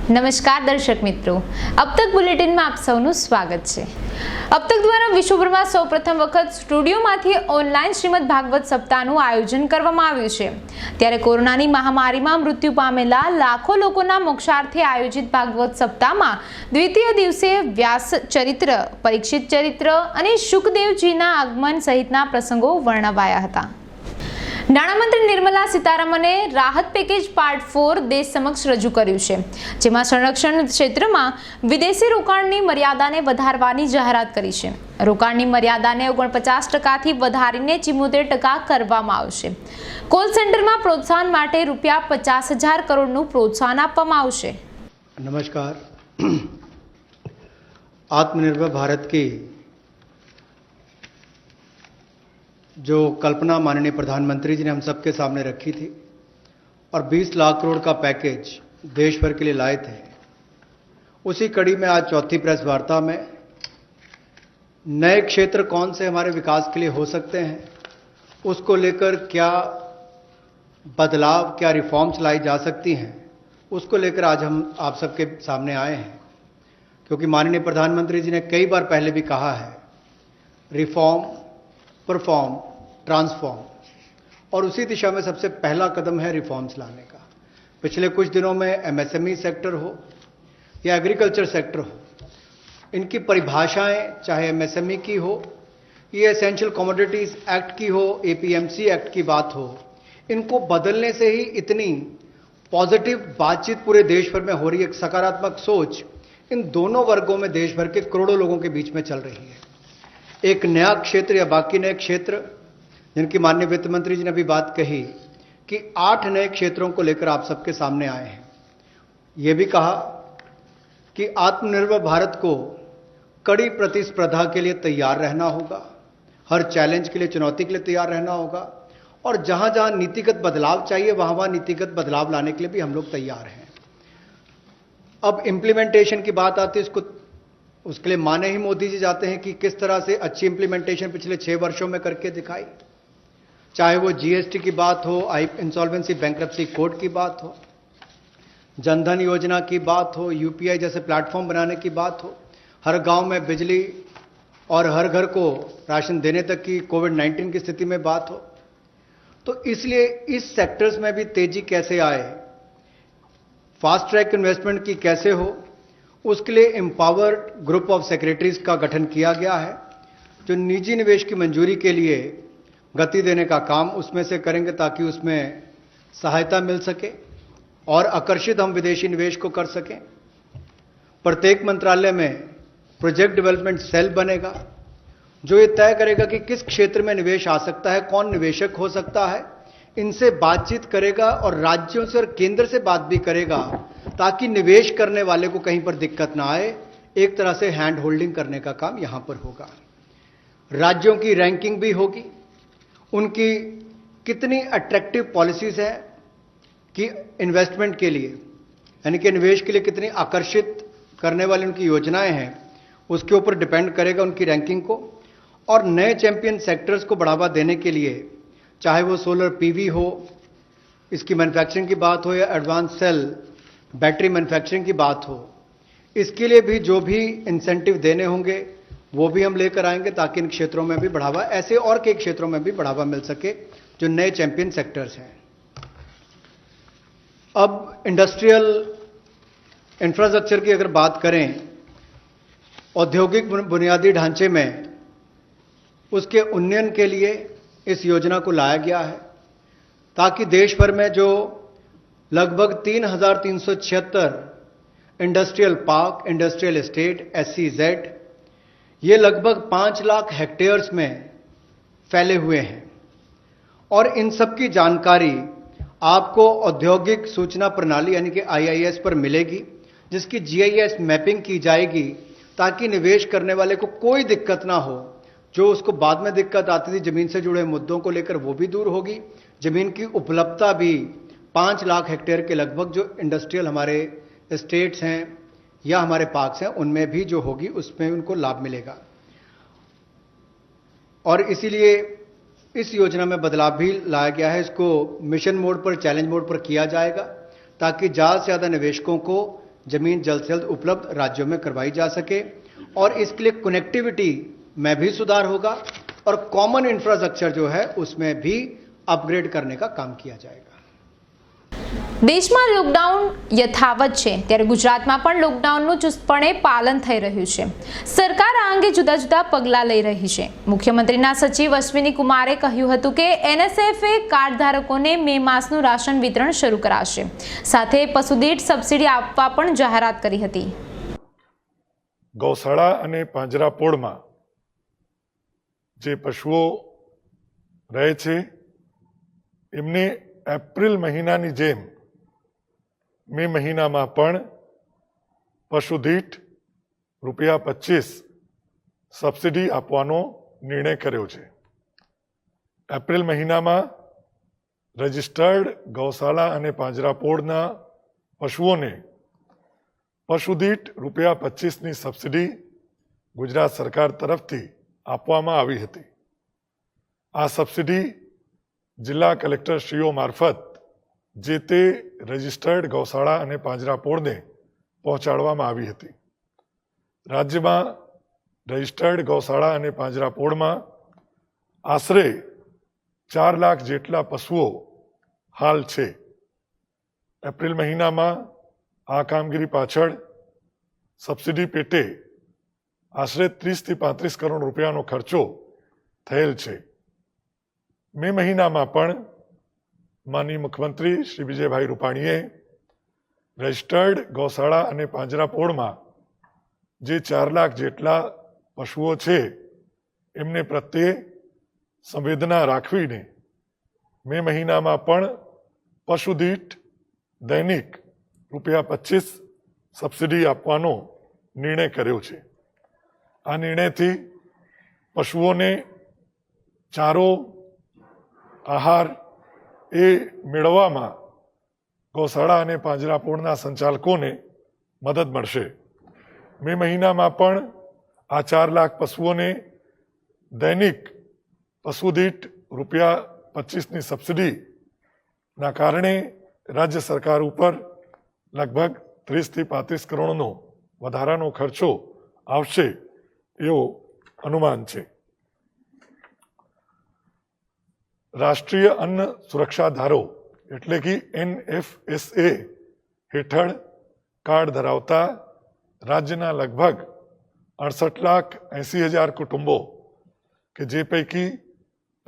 નમસ્કાર દર્શક મિત્રો, अब तक બુલેટિનમાં આપ સૌનું સ્વાગત છે। अब तक દ્વારા વિશ્વભરમાં સૌપ્રથમ વખત સ્ટુડિયોમાંથી ઓનલાઈન શ્રીમદ ભાગવત સપ્તાહનું આયોજન કરવામાં આવ્યું છે। ત્યારે કોરોનાની મહામારીમાં મૃત્યુ પામેલા લાખો લોકોના મોક્ષાર્થે આયોજિત ભાગવત સપ્તાહમાં દ્વિતીય દિવસે વ્યાસ ચરિત્ર, પરીક્ષિત ચરિત્ર અને શુકદેવજીના આગમન સહિતના પ્રસંગો વર્ણવાયા હતા। નાણામંત્રી નિર્મલા સીતારામને રાહત પેકેજ પાર્ટ 4 દેશ સમક્ષ રજૂ કર્યું છે, જેમાં સંરક્ષણ ક્ષેત્રમાં વિદેશી રોકાણની મર્યાદાને વધારવાની જાહેરાત કરી છે। રોકાણની મર્યાદાને 49%થી વધારીને 74% કરવામાં આવશે। કોલ સેન્ટરમાં પ્રોત્સાહન માટે રૂપિયા 50,000 કરોડનું પ્રોત્સાહન આપવામાં આવશે। नमस्कार। आत्मनिर्भर भारत की जो कल्पना माननीय प्रधानमंत्री जी ने हम सबके सामने रखी थी और 20 लाख करोड़ का पैकेज देश भर के लिए लाए थे, उसी कड़ी में आज चौथी प्रेस वार्ता में नए क्षेत्र कौन से हमारे विकास के लिए हो सकते हैं, उसको लेकर क्या बदलाव, क्या रिफॉर्म्स लाई जा सकती हैं, उसको लेकर आज हम आप सबके सामने आए हैं। क्योंकि माननीय प्रधानमंत्री जी ने कई बार पहले भी कहा है, रिफॉर्म, परफॉर्म, ट्रांसफॉर्म, और उसी दिशा में सबसे पहला कदम है रिफॉर्म्स लाने का। पिछले कुछ दिनों में एमएसएमई सेक्टर हो या एग्रीकल्चर सेक्टर हो, इनकी परिभाषाएं चाहे एमएसएमई की हो, ये एसेंशियल कमोडिटीज एक्ट की हो, एपीएमसी एक्ट की बात हो, इनको बदलने से ही इतनी पॉजिटिव बातचीत पूरे देश भर में हो रही है। एक सकारात्मक सोच इन दोनों वर्गों में देश भर के करोड़ों लोगों के बीच में चल रही है। एक नया क्षेत्र या बाकी नए क्षेत्र जिनकी माननीय वित्त मंत्री जी ने भी बात कही कि 8 नए क्षेत्रों को लेकर आप सबके सामने आए हैं। यह भी कहा कि आत्मनिर्भर भारत को कड़ी प्रतिस्पर्धा के लिए तैयार रहना होगा, हर चैलेंज के लिए, चुनौती के लिए तैयार रहना होगा, और जहां जहां नीतिगत बदलाव चाहिए वहां वहां नीतिगत बदलाव लाने के लिए भी हम लोग तैयार हैं। अब इंप्लीमेंटेशन की बात आती है, उसके लिए माने ही मोदी जी जाते हैं कि किस तरह से अच्छी इंप्लीमेंटेशन पिछले 6 वर्षों में करके दिखाई। चाहे वो जीएसटी की बात हो, इंसॉल्वेंसी बैंक्रप्सी कोड की बात हो, जनधन योजना की बात हो, यूपीआई जैसे प्लेटफॉर्म बनाने की बात हो, हर गांव में बिजली और हर घर को राशन देने तक की कोविड-19 की स्थिति में बात हो। तो इसलिए इस सेक्टर्स में भी तेजी कैसे आए, फास्ट ट्रैक इन्वेस्टमेंट की कैसे हो, उसके लिए एम्पावर्ड ग्रुप ऑफ सेक्रेटरीज का गठन किया गया है, जो निजी निवेश की मंजूरी के लिए गति देने का काम उसमें से करेंगे ताकि उसमें सहायता मिल सके और आकर्षित हम विदेशी निवेश को कर सकें। प्रत्येक मंत्रालय में प्रोजेक्ट डेवलपमेंट सेल बनेगा जो ये तय करेगा कि किस क्षेत्र में निवेश आ सकता है, कौन निवेशक हो सकता है, इनसे बातचीत करेगा और राज्यों से और केंद्र से बात भी करेगा ताकि निवेश करने वाले को कहीं पर दिक्कत ना आए। एक तरह से हैंड होल्डिंग करने का काम यहां पर होगा। राज्यों की रैंकिंग भी होगी, उनकी कितनी अट्रैक्टिव पॉलिसीज है कि इन्वेस्टमेंट के लिए, यानी कि निवेश के लिए कितनी आकर्षित करने वाली उनकी योजनाएं हैं, उसके ऊपर डिपेंड करेगा उनकी रैंकिंग को। और नए चैंपियन सेक्टर्स को बढ़ावा देने के लिए, चाहे वो सोलर पीवी हो, इसकी मैन्युफैक्चरिंग की बात हो, या एडवांस सेल बैटरी मैन्युफैक्चरिंग की बात हो, इसके लिए भी जो भी इंसेंटिव देने होंगे वो भी हम लेकर आएंगे ताकि इन क्षेत्रों में भी बढ़ावा, ऐसे और कई क्षेत्रों में भी बढ़ावा मिल सके जो नए चैंपियन सेक्टर्स हैं। अब इंडस्ट्रियल इंफ्रास्ट्रक्चर की अगर बात करें, औद्योगिक बुनियादी ढांचे में उसके उन्नयन के लिए इस योजना को लाया गया है ताकि देश भर में जो लगभग 3,376 industrial park, industrial estate, SEZ, ये लगभग 5 लाख हेक्टेयर्स में फैले हुए हैं और इन सब की जानकारी आपको औद्योगिक सूचना प्रणाली यानी कि IIS पर मिलेगी, जिसकी GIS मैपिंग की जाएगी ताकि निवेश करने वाले को कोई दिक्कत ना हो। जो उसको बाद में दिक्कत आती थी जमीन से जुड़े मुद्दों को लेकर, वो भी दूर होगी। जमीन की उपलब्धता भी 5 लाख हेक्टेयर के लगभग जो इंडस्ट्रियल हमारे स्टेट्स हैं या हमारे पार्क्स हैं, उनमें भी जो होगी उसमें उनको लाभ मिलेगा। और इसीलिए इस योजना में बदलाव भी लाया गया है। इसको मिशन मोड पर, चैलेंज मोड पर किया जाएगा ताकि ज़्यादा से ज़्यादा निवेशकों को जमीन जल्द से जल्द उपलब्ध राज्यों में करवाई जा सके और इसके लिए कनेक्टिविटी में भी सुधार होगा और कॉमन इंफ्रास्ट्रक्चर जो है उसमें भी अपग्रेड करने का काम किया जाएगा। દેશમાં લોકડાઉન યથાવત છે ત્યારે ગુજરાતમાં પણ લોકડાઉનનું ચુસ્તપણે પાલન થઈ રહ્યું છે। સરકાર આ અંગે જુદા જુદા પગલાં લઈ રહી છે। મુખ્યમંત્રીના સચિવ અશ્વિની કુમારે કહ્યું હતું કે એનએસએફએ કાર્ડ ધારકોને મે માસનું રાશન વિતરણ શરૂ કરાશે, સાથે પશુદીઠ સબસિડી આપવા પણ જાહેરાત કરી હતી। ગૌશાળા અને પાંજરાપોળમાં જે પશુઓ રહે છે એમને એપ્રિલ મહિનાની જેમ મે મહિનામાં પણ પશુદીઠ ₹25 સબસિડી આપવાનો નિર્ણય કર્યો છે। એપ્રિલ મહિનામાં રજિસ્ટર્ડ ગૌશાળા અને પાંજરાપોળના પશુઓને પશુદીઠ ₹25ની સબસિડી ગુજરાત સરકાર તરફથી આપવામાં આવી હતી। આ સબસિડી જિલ્લા કલેક્ટરશ્રીઓ મારફત જે તે રજિસ્ટર્ડ ગૌશાળા અને પાંજરાપોળને પહોંચાડવામાં આવી હતી। રાજ્યમાં રજિસ્ટર્ડ ગૌશાળા અને પાંજરાપોળમાં આશરે 4 લાખ જેટલા પશુઓ હાલ છે। એપ્રિલ મહિનામાં આ કામગીરી પાછળ સબસિડી પેટે આશરે 30 થી 35 કરોડ રૂપિયાનો ખર્ચો થયેલ છે। મે મહિનામાં પણ માનનીય મુખ્યમંત્રી શ્રી વિજયભાઈ રૂપાણીએ રજિસ્ટર્ડ ગૌશાળા અને પાંજરાપોળમાં જે 4 લાખ જેટલા પશુઓ છે એમને પ્રત્યે સંવેદના રાખવીને મે મહિનામાં પણ પશુદીઠ દૈનિક ₹25 સબસિડી આપવાનો નિર્ણય કર્યો છે। આ નિર્ણયથી પશુઓને ચારો, આહાર એ મેળવવામાં ગૌશાળા અને પાંજરાપોળના સંચાલકોને મદદ મળશે। મે મહિનામાં પણ આ 4 લાખ પશુઓને દૈનિક પશુદીઠ ₹25ની સબસિડીના કારણે રાજ્ય સરકાર ઉપર લગભગ 30 થી 35 કરોડનો વધારાનો ખર્ચો આવશે એવું અનુમાન છે। રાષ્ટ્રીય અન્ન સુરક્ષા ધારો એટલે કે NFSA હેઠળ કાર્ડ ધરાવતા રાજ્યના લગભગ 68,80,000 કુટુંબો કે જે પૈકી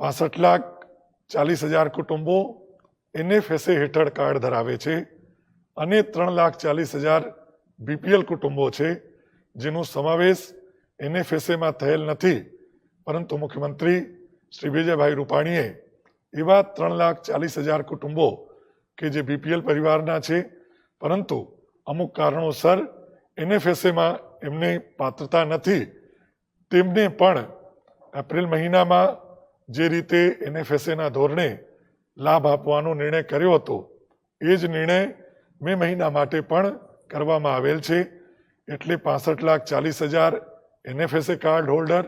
65,40,000 કુટુંબો NFSA હેઠળ કાર્ડ ધરાવે છે અને 3,40,000 BPL કુટુંબો છે જેનો સમાવેશ NFSAમાં થયેલ નથી, પરંતુ મુખ્યમંત્રી શ્રી વિજયભાઈ રૂપાણીએ એવા 3,40,000 કુટુંબો કે જે BPL પરિવારના છે પરંતુ અમુક કારણોસર NFSAમાં એમને પાત્રતા નથી, તેમને પણ એપ્રિલ મહિનામાં જે રીતે NFSAના ધોરણે લાભ આપવાનો નિર્ણય કર્યો હતો એ જ નિર્ણય મે મહિના માટે પણ કરવામાં આવેલ છે। એટલે 65,40,000 NFSA કાર્ડ હોલ્ડર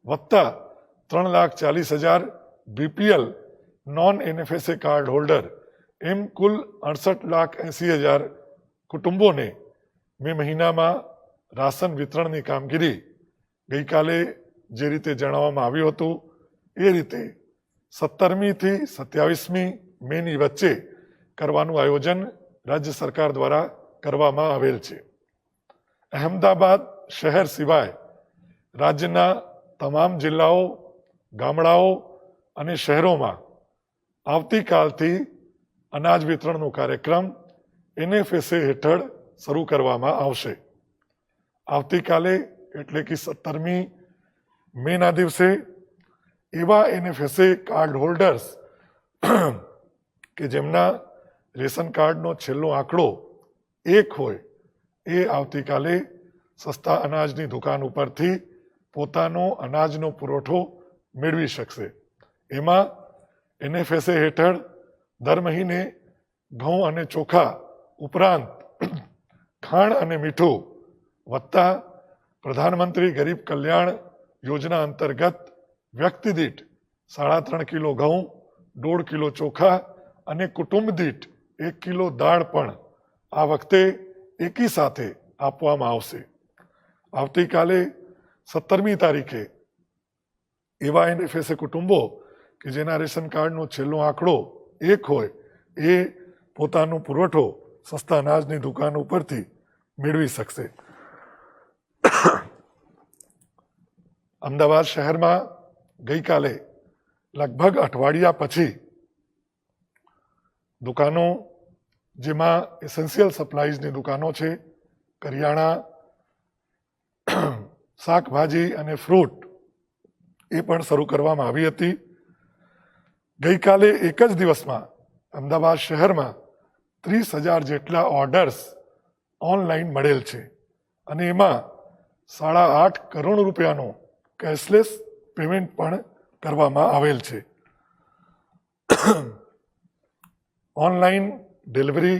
વત્તા 3,40,000 BPL non NFSA card holder એમ કુલ 68,80,000 કુટુંબોને મે મહિનામાં રાશન વિતરણની કામગીરી ગઈકાલે જે રીતે જણાવવામાં આવ્યું હતું એ રીતે 17મી થી 27મી મેની વચ્ચે કરવાનું આયોજન રાજ્ય સરકાર દ્વારા કરવામાં આવેલ છે। અહેમદાબાદ શહેર સિવાય રાજ્યના તમામ જિલ્લાઓ, ગામડાઓ અને શહેરોમાં આવતીકાલથી અનાજ વિતરણનો કાર્યક્રમ NFSA હેઠળ શરૂ કરવામાં આવશે। આવતીકાલે એટલે કે 17મી મેના દિવસે એવા NFSA કાર્ડ હોલ્ડર્સ કે જેમના રેશન કાર્ડનો છેલ્લો આંકડો 1 હોય એ આવતીકાલે સસ્તા અનાજની દુકાન ઉપરથી પોતાનો અનાજનો પુરવઠો મેળવી શકશે। એમાં NFSA હેઠળ દર મહિને ઘઉં અને ચોખા ઉપરાંત ખાણ અને મીઠું વત્તા પ્રધાનમંત્રી ગરીબ કલ્યાણ યોજના અંતર્ગત વ્યક્તિ દીઠ 3.5 કિલો ઘઉં, 1.5 કિલો ચોખા અને કુટુંબ દીઠ 1 કિલો દાળ પણ આ વખતે એકી સાથે આપવામાં આવશે. આવતીકાલે 17મી તારીખે એવા NFSA કુટુંબો કે જેના રેશન કાર્ડનો છેલ્લો આંકડો 1 હોય એ પોતાનો પુરવઠો સસ્તા અનાજની દુકાન ઉપરથી મેળવી શકશે. અમદાવાદ શહેરમાં ગઈકાલે લગભગ અઠવાડિયા પછી દુકાનો જેમાં એસેન્શિયલ સપ્લાઈઝની દુકાનો છે, કરિયાણા, શાકભાજી અને ફ્રૂટ એ પણ શરૂ કરવામાં આવી હતી. ગઈકાલે એક જ દિવસમાં અમદાવાદ શહેરમાં 30,000 જેટલા ઓર્ડર્સ ઓનલાઈન મળેલ છે અને એમાં 8.5 કરોડ રૂપિયાનું કેશલેસ પેમેન્ટ પણ કરવામાં આવેલ છે. ઓનલાઈન ડિલિવરી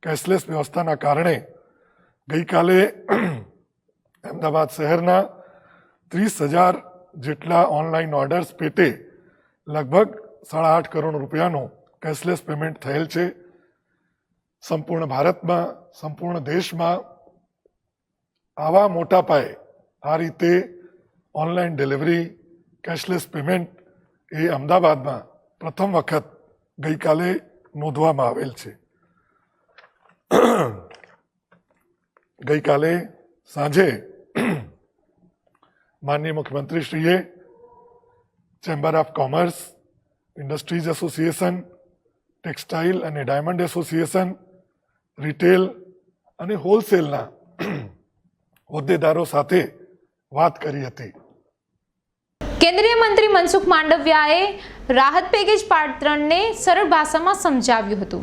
કેશલેસ વ્યવસ્થાના કારણે ગઈકાલે અમદાવાદ શહેરના 30,000 જેટલા ઓનલાઈન ઓર્ડર્સ પેટે લગભગ 8.5 કરોડ રૂપિયાનું કેશલેસ પેમેન્ટ થયેલ છે. સંપૂર્ણ ભારતમાં, સંપૂર્ણ દેશમાં આવા મોટા પાયે આ રીતે ઓનલાઈન ડિલિવરી કેશલેસ પેમેન્ટ એ અમદાવાદમાં પ્રથમ વખત ગઈકાલે નોંધવામાં આવેલ છે. ગઈકાલે સાંજે માનનીય મુખ્યમંત્રીશ્રીએ chamber of commerce, industries association, textile અને ડાયમંડ એસોસિએશન, રિટેલ અને હોલસેલના હોદ્દેદારો સાથે વાત કરી હતી. કેન્દ્રીય મંત્રી મનસુખ માંડવિયાએ રાહત પેકેજ પાર્ટ 3ને સરળ ભાષામાં સમજાવ્યું હતું.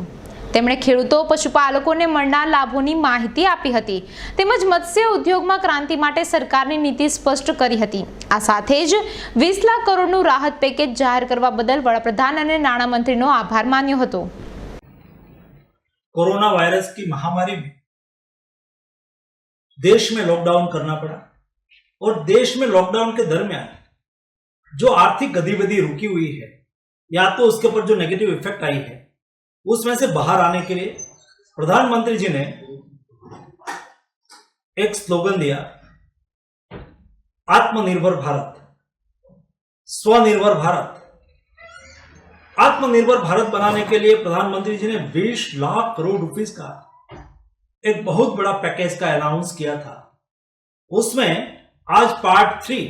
તેમણે ખેડૂતો, પશુપાલકોને મળનાર લાભોની માહિતી આપી હતી તેમજ મત્સ્ય ઉદ્યોગમાં ક્રાંતિ માટે સરકારની નીતિ સ્પષ્ટ કરી હતી. આ સાથે જ 20 લાખ કરોડનું રાહત પેકેજ જાહેર કરવા બદલ વડાપ્રધાન અને નાણામંત્રીનો આભાર માન્યો હતો. कोरोना वायरस की महामारी में देश में लॉकडाउन करना पड़ा और देश में लॉकडाउन के दरमियान जो आर्थिक गतिविधि रुकी हुई है या तो उसके ऊपर जो नेगेटिव इफेक्ट आई है उसमें से बाहर आने के लिए प्रधानमंत्री जी ने एक स्लोगन दिया, आत्मनिर्भर भारत, स्वनिर्भर भारत. आत्मनिर्भर भारत बनाने के लिए प्रधानमंत्री जी ने 20 लाख करोड़ रुपीस का एक बहुत बड़ा पैकेज का अनाउंस किया था. उसमें आज पार्ट 3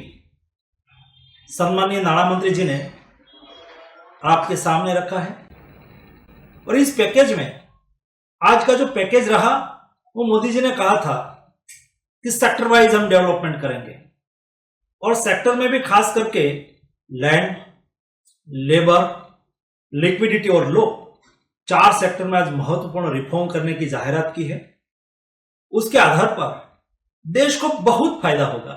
सम्माननीय नाणा मंत्री जी ने आपके सामने रखा है और इस पैकेज में आज का जो पैकेज रहा वो मोदी जी ने कहा था कि सेक्टर वाइज हम डेवलपमेंट करेंगे और सेक्टर में भी खास करके लैंड, लेबर, लिक्विडिटी और लो 4 सेक्टर में आज महत्वपूर्ण रिफॉर्म करने की जाहिरात की है. उसके आधार पर देश को बहुत फायदा होगा,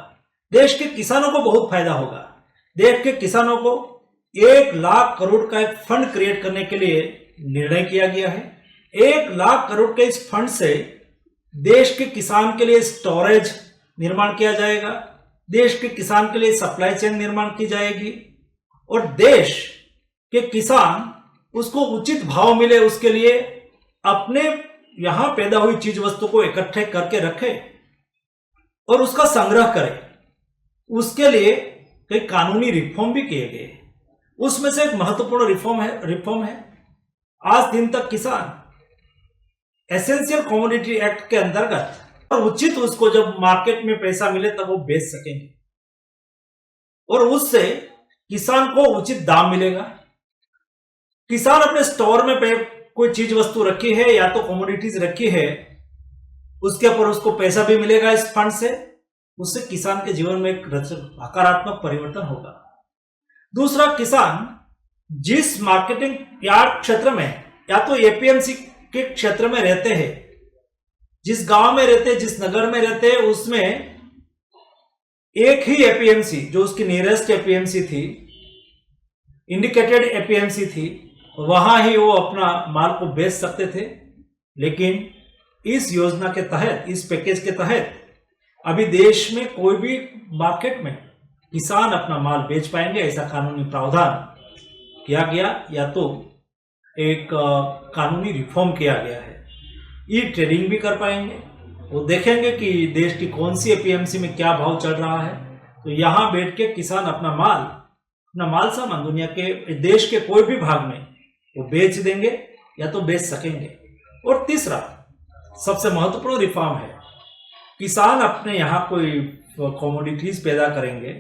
देश के किसानों को बहुत फायदा होगा. देश के किसानों को 1 लाख करोड़ का एक फंड क्रिएट करने के लिए निर्णय किया गया है. 1 लाख करोड़ के इस फंड से देश के किसान के लिए स्टोरेज निर्माण किया जाएगा, देश के किसान के लिए सप्लाई चेन निर्माण की जाएगी और देश के किसान उसको उचित भाव मिले उसके लिए अपने यहां पैदा हुई चीज वस्तु को इकट्ठे करके रखे और उसका संग्रह करे. उसके लिए कई कानूनी रिफॉर्म भी किए गए. उसमें से एक महत्वपूर्ण रिफॉर्म है आज दिन तक किसान एसेंशियल कमोडिटी एक्ट के अंतर्गत और उचित उसको जब मार्केट में पैसा मिले तब वो बेच सकेंगे और उससे किसान को उचित दाम मिलेगा. किसान अपने स्टोर में कोई चीज वस्तु रखी है या तो कमोडिटीज रखी है उसके ऊपर उसको पैसा भी मिलेगा इस फंड से. उससे किसान के जीवन में एक सकारात्मक परिवर्तन होगा. दूसरा, किसान जिस मार्केटिंग यार्ड क्षेत्र में या तो एपीएमसी के क्षेत्र में रहते हैं, जिस गांव में रहते हैं, जिस नगर में रहते हैं, उसमें एक ही एपीएमसी जो उसकी नियरेस्ट एपीएमसी थी, इंडिकेटेड एपीएमसी थी, वहां ही वो अपना माल को बेच सकते थे. लेकिन इस योजना के तहत, इस पैकेज के तहत अभी देश में कोई भी मार्केट में किसान अपना माल बेच पाएंगे, ऐसा कानूनी प्रावधान किया गया या तो एक कानूनी रिफॉर्म किया गया है। ई ट्रेडिंग भी कर पाएंगे, वो देखेंगे कि देश की कौन सी एपीएमसी में क्या भाव चल रहा है, तो यहाँ बैठ के किसान अपना माल सामान दुनिया के देश के कोई भी भाग में वो बेच देंगे या तो बेच सकेंगे। और तीसरा सबसे महत्वपूर्ण रिफॉर्म है, किसान अपने यहाँ कोई कमोडिटीज पैदा करेंगे,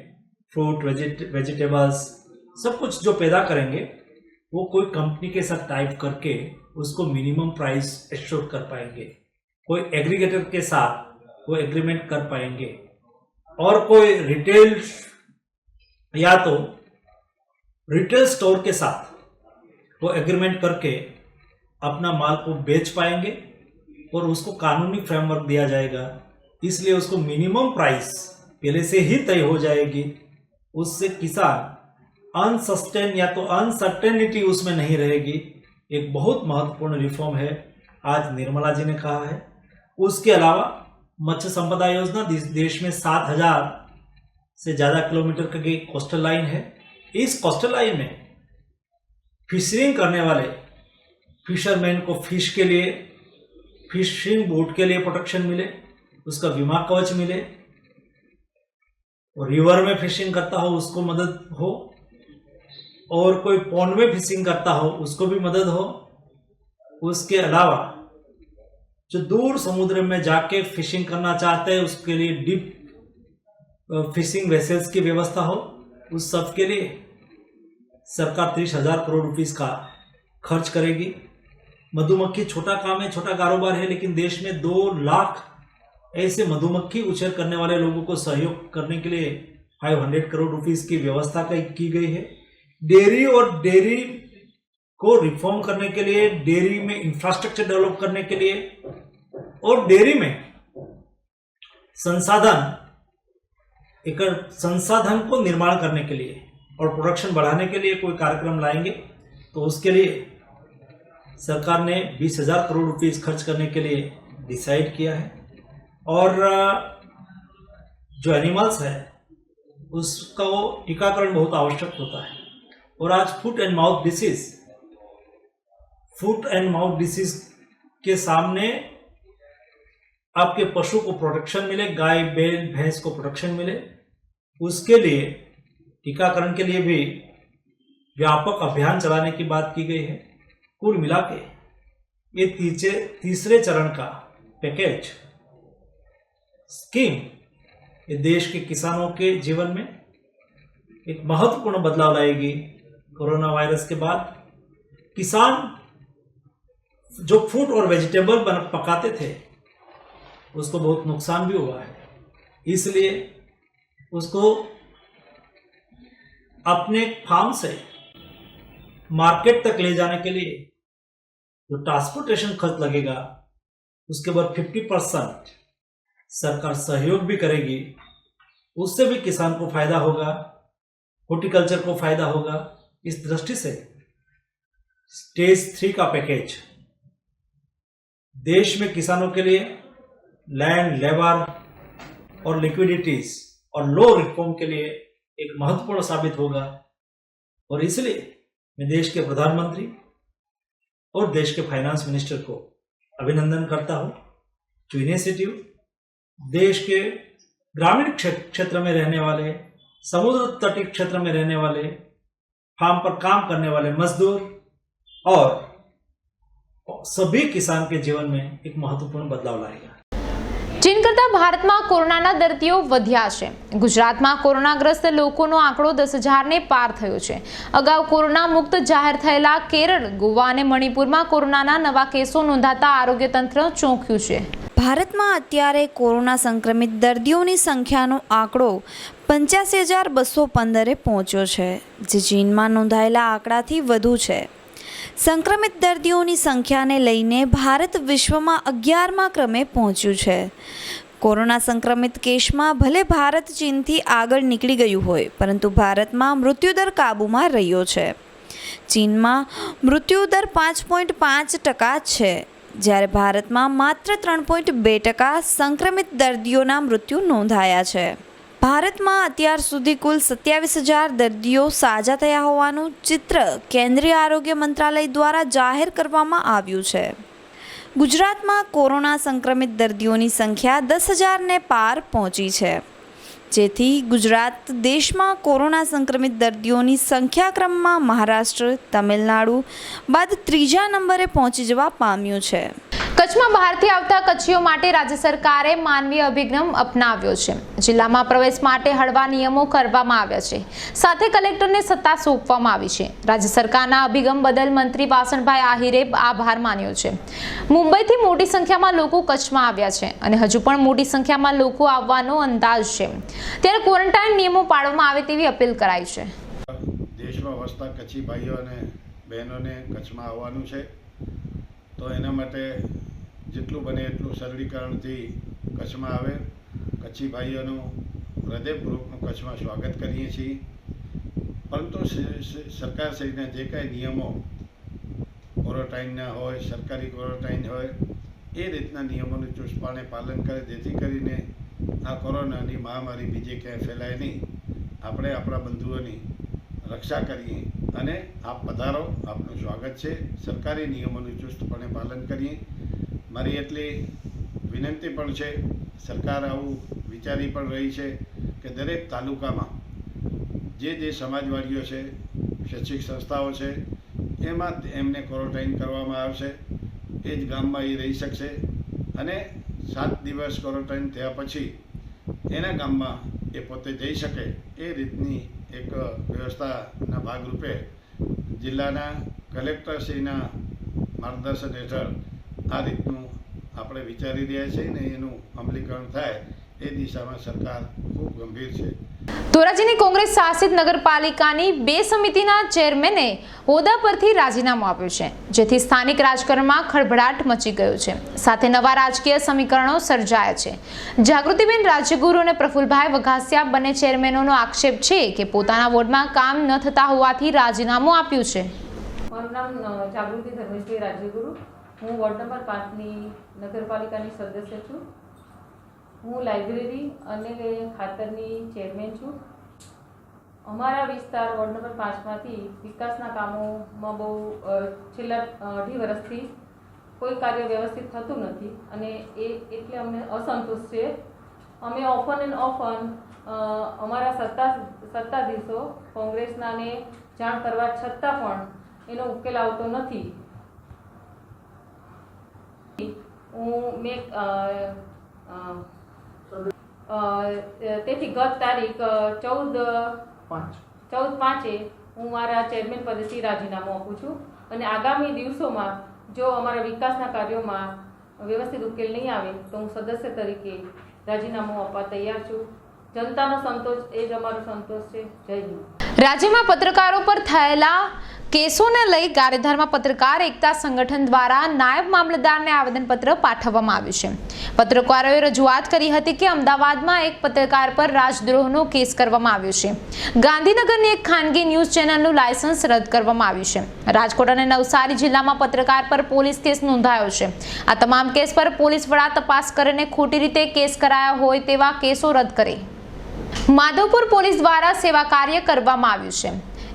फ्रूट, वेजिटेबल्स, सब कुछ जो पैदा करेंगे वो कोई कंपनी के साथ टाइप करके उसको मिनिमम प्राइस एश्योर कर पाएंगे, कोई एग्रीगेटर के साथ वो एग्रीमेंट कर पाएंगे, और कोई रिटेल या तो रिटेल स्टोर के साथ वो एग्रीमेंट करके अपना माल को बेच पाएंगे और उसको कानूनी फ्रेमवर्क दिया जाएगा। इसलिए उसको मिनिमम प्राइस पहले से ही तय हो जाएगी, उससे किसान अनसस्टेन या तो अनसर्टेनिटी उसमें नहीं रहेगी। एक बहुत महत्वपूर्ण रिफॉर्म है, आज निर्मला जी ने कहा है। उसके अलावा मत्स्य संपदा योजना, देश में 7,000 से ज़्यादा किलोमीटर की कोस्टल लाइन है। इस कोस्टल लाइन में फिशरिंग करने वाले फिशरमैन को फिश के लिए, फिशिंग बोट के लिए प्रोटेक्शन मिले, उसका बीमा कवच मिले, और रिवर में फिशिंग करता हो उसको मदद हो, और कोई पॉन्ड में फिशिंग करता हो उसको भी मदद हो। उसके अलावा जो दूर समुद्र में जाके फिशिंग करना चाहते हैं उसके लिए डीप फिशिंग वेसल्स की व्यवस्था हो, उस सब के लिए सरकार 30,000 करोड़ रुपीस का खर्च करेगी। मधुमक्खी छोटा काम है, छोटा कारोबार है, लेकिन देश में 2 लाख ऐसे मधुमक्खी उछेर करने वाले लोगों को सहयोग करने के लिए 500 करोड़ रुपीस की व्यवस्था की गई है। डेयरी और डेयरी को रिफॉर्म करने के लिए, डेयरी में इंफ्रास्ट्रक्चर डेवलप करने के लिए, और डेयरी में संसाधन को निर्माण करने के लिए और प्रोडक्शन बढ़ाने के लिए कोई कार्यक्रम लाएंगे, तो उसके लिए सरकार ने 20,000 करोड़ रुपीस खर्च करने के लिए डिसाइड किया है। और जो एनिमल्स है उसका वो टीकाकरण बहुत आवश्यक होता है। और आज फुट एंड माउथ डिसीज के सामने आपके पशु को प्रोटेक्शन मिले, गाय, बैल, भैंस को प्रोटेक्शन मिले, उसके लिए टीकाकरण के लिए भी व्यापक अभियान चलाने की बात की गई है। कुल मिला के ये तीसरे चरण का पैकेज स्कीम ये देश के किसानों के जीवन में एक महत्वपूर्ण बदलाव लाएगी। कोरोना वायरस के बाद किसान जो फ्रूट और वेजिटेबल पकाते थे उसको बहुत नुकसान भी हुआ है, इसलिए उसको अपने फार्म से मार्केट तक ले जाने के लिए जो ट्रांसपोर्टेशन खर्च लगेगा उसके बाद 50% सरकार सहयोग भी करेगी, उससे भी किसान को फायदा होगा, हॉर्टिकल्चर को फायदा होगा। इस दृष्टि से स्टेज 3 का पैकेज देश में किसानों के लिए लैंड, लेबर और लिक्विडिटीज और लो रिफॉर्म के लिए एक महत्वपूर्ण साबित होगा। और इसलिए मैं देश के प्रधानमंत्री और देश के फाइनेंस मिनिस्टर को अभिनंदन करता हूं। जो इनिशिएटिव देश के ग्रामीण क्षेत्र में रहने वाले, समुद्र तटीय क्षेत्र में रहने वाले, फार्म पर काम करने वाले मजदूर और सभी किसान के जीवन में एक महत्वपूर्ण बदलाव लाएगा। ચીન કરતા ભારતમાં કોરોનાના દર્દીઓ વધ્યા છે। ગુજરાતમાં કોરોનાગ્રસ્ત લોકોનો આંકડો 10,000ને પાર થયો છે। અગાઉ કોરોના મુક્ત જાહેર થયેલા કેરળ, ગોવા અને મણિપુરમાં કોરોનાના નવા કેસો નોંધાતા આરોગ્ય તંત્ર ચોંક્યું છે। ભારતમાં અત્યારે કોરોના સંક્રમિત દર્દીઓની સંખ્યાનો આંકડો 85,215 પહોંચ્યો છે, જે ચીનમાં નોંધાયેલા આંકડાથી વધુ છે। સંક્રમિત દર્દીઓની સંખ્યાને લઈને ભારત વિશ્વમાં 11મા ક્રમે પહોંચ્યું છે। કોરોના સંક્રમિત કેસમાં ભલે ભારત ચીનથી આગળ નીકળી ગયું હોય, પરંતુ ભારતમાં મૃત્યુદર કાબૂમાં રહ્યો છે। ચીનમાં મૃત્યુદર 5.5% છે, જ્યારે ભારતમાં માત્ર 3.2% સંક્રમિત દર્દીઓના મૃત્યુ નોંધાયા છે. ભારતમાં અત્યાર સુધી કુલ 27,000 દર્દીઓ સાજા થયા હોવાનું ચિત્ર કેન્દ્રીય આરોગ્ય મંત્રાલય દ્વારા જાહેર કરવામાં આવ્યું છે. ગુજરાતમાં કોરોના સંક્રમિત દર્દીઓની સંખ્યા 10,000ને પાર પહોંચી છે, જેથી ગુજરાત દેશમાં કોરોના સંક્રમિત દર્દીઓની સંખ્યા ક્રમમાં મહારાષ્ટ્ર, તમિલનાડુ બાદ 3જા નંબરે પહોંચી જવા પામ્યું છે. કચ્છમાં બહારથી આવતા કચ્છીઓ માટે રાજ્ય સરકારે માનવીય અભિગમ અપનાવ્યો છે. જિલ્લામાં પ્રવેશ માટે હળવા નિયમો કરવામાં આવ્યા છે, સાથે કલેક્ટરને સત્તા સોંપવામાં આવી છે. રાજ્ય સરકારના અભિગમ બદલ મંત્રી વાસણભાઈ આહિરે આભાર માન્યો છે. મુંબઈથી મોટી સંખ્યામાં લોકો કચ્છમાં આવ્યા છે અને હજુ પણ મોટી સંખ્યામાં લોકો આવવાનો અંદાજ છે, ત્યારે ક્વોરન્ટાઇન નિયમો પાળવામાં આવે તેવી અપીલ કરાઈ છે. દેશમાં વસતા કચ્છી ભાઈઓ અને બહેનોને કચ્છમાં આવવાનું છે, તો એના માટે જેટલું બને એટલું સરળીકરણથી કચ્છમાં આવે. કચ્છી ભાઈઓનું હૃદયપૂર્વકનું કચ્છમાં સ્વાગત કરીએ છીએ. પરંતુ સરકારશ્રીના જે કાંઈ નિયમો ક્વોરન્ટાઇનના હોય, સરકારી ક્વોરન્ટાઇન હોય, એ રીતના નિયમોનું ચુસ્તપણે પાલન કરે, જેથી કરીને આ કોરોનાની મહામારી બીજે ક્યાંય ફેલાય નહીં. આપણે આપણા બંધુઓની રક્ષા કરીએ અને આપ પધારો, આપનું સ્વાગત છે. સરકારી નિયમોનું ચુસ્તપણે પાલન કરીએ. મારી એટલી વિનંતી પણ છે, સરકાર આવું વિચારી પણ રહી છે કે દરેક તાલુકામાં જે સમાજવાડીઓ છે, શૈક્ષિક સંસ્થાઓ છે, એમાં એમને ક્વોરન્ટાઇન કરવામાં આવશે. એ જ ગામમાં એ રહી શકશે અને 7 દિવસ ક્વોરન્ટાઇન થયા પછી એના ગામમાં એ પોતે જઈ શકે. એ રીતની એક વ્યવસ્થાના ભાગરૂપે જિલ્લાના કલેક્ટરશ્રીના માર્ગદર્શન હેઠળ આ રીતનું આપણે વિચારી રહ્યા છીએ ને એનું અમલીકરણ થાય એ દિશામાં સરકાર ખૂબ ગંભીર છે. ધોરાજીની કોંગ્રેસ શાસિત નગરપાલિકાની 2 સમિતિના ચેરમેને હોદ્દા પરથી રાજીનામું આપ્યું છે, જેથી સ્થાનિક રાજકારણમાં ખળભળાટ મચી ગયો છે, સાથે નવા રાજકીય સમીકરણો સર્જાયા છે. જાગૃતિબેન રાજ્યગુરુ અને પ્રફુલભાઈ વઘાસિયા બંને ચેરમેનોનો આક્ષેપ છે કે પોતાના વોર્ડમાં કામ ન થતા હોવાથી રાજીનામું આપ્યું છે. મારું નામ જાગૃતિ ધર્મેશભાઈ રાજ્યગુરુ. હું વોર્ડ નંબર 5ની નગરપાલિકાની સદસ્ય છું. હું લાઇબ્રેરી અને ખાતરની ચેરમેન છું. અમારા વિસ્તાર વોર્ડ નંબર 5માંથી વિકાસના કામોમાં બહુ છેલ્લા 2.5 વર્ષથી કોઈ કાર્ય વ્યવસ્થિત થતું નથી અને એટલે અમને અસંતોષ છે. અમે ઓફન એન્ડ ઓફન અમારા સત્તાધીશો કોંગ્રેસનાને જાણ કરવા છતાં પણ એનો ઉકેલ આવતો નથી. તેથી ગત તારીખ 14/5 હું મારા ચેરમેન પદેથી રાજીનામું આપું છું અને આગામી દિવસોમાં જો અમારા વિકાસના કાર્યોમાં વ્યવસ્થિત ઉકેલ નહીં આવે તો હું સદસ્ય તરીકે રાજીનામું આપવા તૈયાર છું. જનતાનો સંતોષ એ જ અમારો સંતોષ છે. જય હિન્દ. રાજ્યમાં પત્રકારો પર થયેલા કેસોને લઈ ગારિધારમાં પત્રકાર એકતા સંગઠન દ્વારા નાયબ મામલતદારને આવેદનપત્ર પાઠવવામાં આવ્યું છે. પત્રકારોએ રજૂઆત કરી હતી કે અમદાવાદમાં એક પત્રકાર પર રાજદ્રોહનો કેસ કરવામાં આવ્યો છે. ગાંધીનગરની એક ખાનગી ન્યૂઝ ચેનલનું લાયસન્સ રદ કરવામાં આવ્યું છે. રાજકોટ અને નવસારી જિલ્લામાં પત્રકાર પર પોલીસ કેસ નોંધાયો છે. આ તમામ કેસ પર પોલીસ વડા તપાસ કરીને ખોટી રીતે કેસ કરાયા હોય તેવા કેસો રદ કરે. માધવપુર પોલીસ દ્વારા સેવા કાર્ય કરવામાં આવ્યું છે.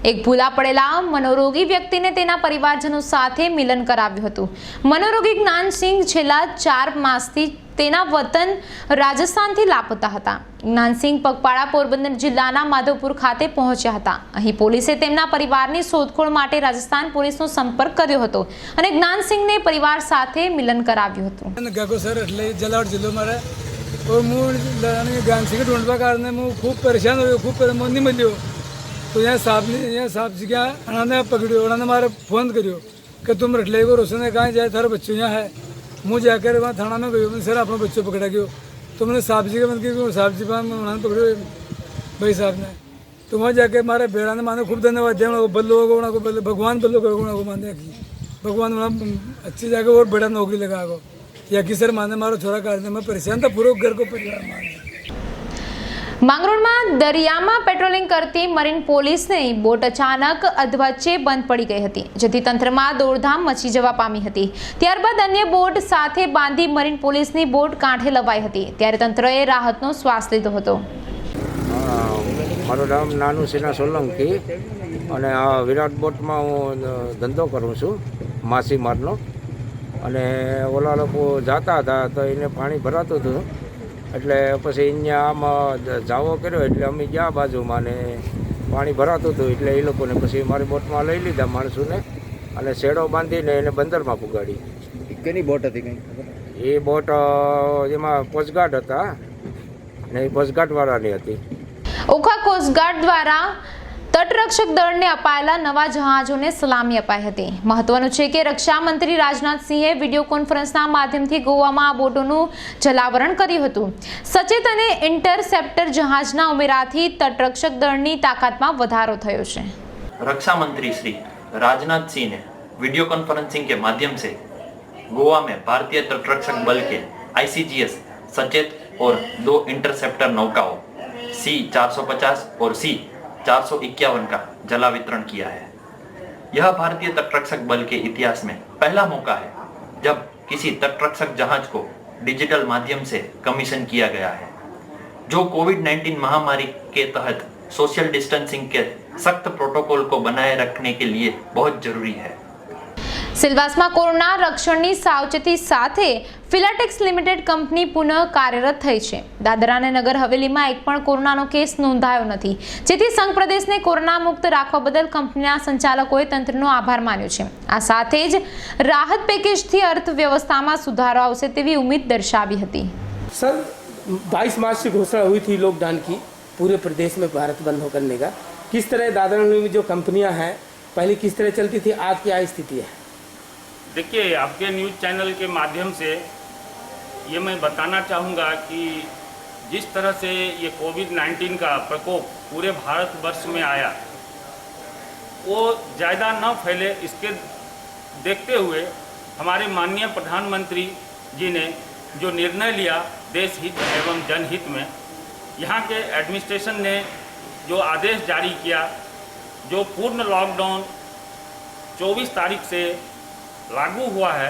એક ભૂલા પડેલા મનોરોગી વ્યક્તિને તેના પરિવારજનો સાથે મિલન કરાવ્યું હતું. મનોરોગી જ્ઞાનસિંહ છેલ્લા 4 માસથી તેના વતન રાજસ્થાનથી લાપતા હતા. જ્ઞાનસિંહ પગપાળા પોરબંદર જિલ્લાના માધવપુર ખાતે પહોંચ્યા હતા. અહીં પોલીસે તેમના પરિવારની શોધખોળ માટે રાજસ્થાન પોલીસનો સંપર્ક કર્યો હતો અને જ્ઞાનસિંહને પરિવાર સાથે મિલન કરાવ્યું હતું. ગાગોસર એટલે જલાવડ જિલ્લો મારે હું જ્ઞાનસિંહ ઢૂંઢવા કારણે હું ખૂબ પરેશાન થયો, ખૂબ નહીં મળ્યો. तो यहाँ साहब जी क्या उन्होंने पकड़ो, उन्होंने मारे फोन करियो कि तुम रटले को रोशने कहाँ जाए, थारा बच्चों यहाँ है. मुँह जाकर वहाँ थाना में गयो, सर अपना बच्चों पकड़ा गयो. तो मैंने साहब जी के मन की साहब जी उन्होंने पकड़ो भाई साहब ने. तो वहाँ जाके हमारे बेड़ा ने माने खूब धन्यवाद दिया. बल्लो को भगवान बल्लो को माने भगवान अच्छी जगह और बड़ा नौकरी लगा को या कि सर माने मारो छोरा काटने में परेशान था, पूरे घर को परिवार माने. માંગરોળમાં દરિયામાં પેટ્રોલિંગ કરતી મરીન પોલીસની બોટ અચાનક અધવચ્ચે બંધ પડી ગઈ હતી, જેથી તંત્રમાં દોડધામ મચી જવા પામી હતી। ત્યારબાદ અન્ય બોટ સાથે બાંધી મરીન પોલીસની બોટ કાંઠે લવાઈ હતી, ત્યારે તંત્રએ રાહતનો શ્વાસ લીધો હતો। મારું નામ નાનું સિન્હા સોલંકી અને આ વિરાટ બોટમાં હું ધંધો કરું છું માછીમારનો। અને ઓલા લોકો જતા હતા તો એને પાણી ભરાતું હતું, એટલે પછી અહીંયા આમાં જાવો કર્યો, એટલે અમે ગયા બાજુમાં ને પાણી ભરાતું હતું, એટલે એ લોકોને પછી મારી બોટમાં લઈ લીધા માણસોને અને શેડો બાંધીને એને બંદરમાં પુગાડી। કેની બોટ હતી કંઈ? એ બોટ એમાં કોસ્ટગાર્ડ હતા ને એ કોસ્ટગાર્ડવાળાની હતી। ઓખા કોસ્ટગાર્ડ દ્વારા તટરક્ષક દળને અપાયેલા નવા જહાજોને સલામી અપાઈ હતી। મહત્વનું છે કે રક્ષા મંત્રી રાજનાથ સિંહે વિડીયો કોન્ફરન્સના માધ્યમથી ગોવામાં આ બોટોનું જલાવરણ કર્યું હતું। સચેત અને ઇન્ટરસેપ્ટર જહાજના ઉમેરાથી તટરક્ષક દળની તાકાતમાં વધારો થયો છે। रक्षा मंत्री श्री राजनाथ सिंह ने वीडियो कॉन्फ्रेंसिंग के माध्यम से गोवा में भारतीय तटरक्षक बल के ICGS सचेत और 2 इंटरसेप्टर नौकाओं C-450 और C-451 का जला वितरण किया है। यह भारतीय तटरक्षक बल के इतिहास में पहला मौका है जब किसी तटरक्षक जहाज को डिजिटल माध्यम से कमीशन किया गया है, जो कोविड-19 महामारी के तहत सोशल डिस्टेंसिंग के सख्त प्रोटोकॉल को बनाए रखने के लिए बहुत जरूरी है। સિલવાસમાં કોરોના રક્ષણની સાવચેતી સાથે ફિલાટેક્સ લિમિટેડ કંપની પુનઃ કાર્યરત થઈ છે। દાદરા અને નગર હવેલીમાં એક પણ કોરોનાનો કેસ નોંધાયો નથી, જેથી સંઘ પ્રદેશને કોરોના મુક્ત રાખવા બદલ કંપનીના સંચાલકોએ તંત્રનો આભાર માન્યો છે। આ સાથે જ રાહત પેકેજથી અર્થવ્યવસ્થામાં સુધારો આવશે તેવી ઉમ્મીદ દર્શાવી હતી। सर 22 मार्च से घोषणा हुई थी लॉकडाउन की पूरे प्रदेश में भारत बंद हो करने का। किस तरह दादरा में जो कंपनियां हैं पहले किस तरह चलती थी, आज क्या स्थिति है? देखिए, आपके न्यूज़ चैनल के माध्यम से ये मैं बताना चाहूँगा कि जिस तरह से ये कोविड-19 का प्रकोप पूरे भारतवर्ष में आया, वो ज़्यादा न फैले, इसके देखते हुए हमारे माननीय प्रधानमंत्री जी ने जो निर्णय लिया देश हित एवं जनहित में, यहाँ के एडमिनिस्ट्रेशन ने जो आदेश जारी किया, जो पूर्ण लॉकडाउन 24 तारीख से लागू हुआ है,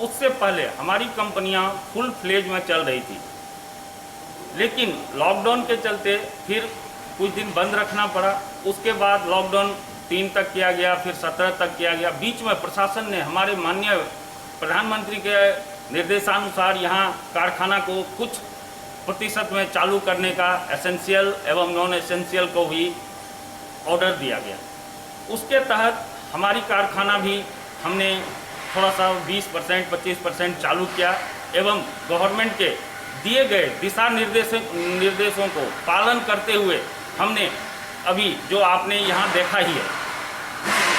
उससे पहले हमारी कंपनियां फुल फ्लेज में चल रही थी, लेकिन लॉकडाउन के चलते फिर कुछ दिन बंद रखना पड़ा। उसके बाद लॉकडाउन 3 तक किया गया, फिर 17 तक किया गया। बीच में प्रशासन ने हमारे माननीय प्रधानमंत्री के निर्देशानुसार यहाँ कारखाना को कुछ प्रतिशत में चालू करने का एसेंशियल एवं नॉन एसेंशियल को भी ऑर्डर दिया गया। उसके तहत हमारी कारखाना भी हमने थोड़ा सा 20% 25% चालू किया एवं गवर्नमेंट के दिए गए दिशा निर्देशों को पालन करते हुए हमने अभी जो आपने यहाँ देखा ही है,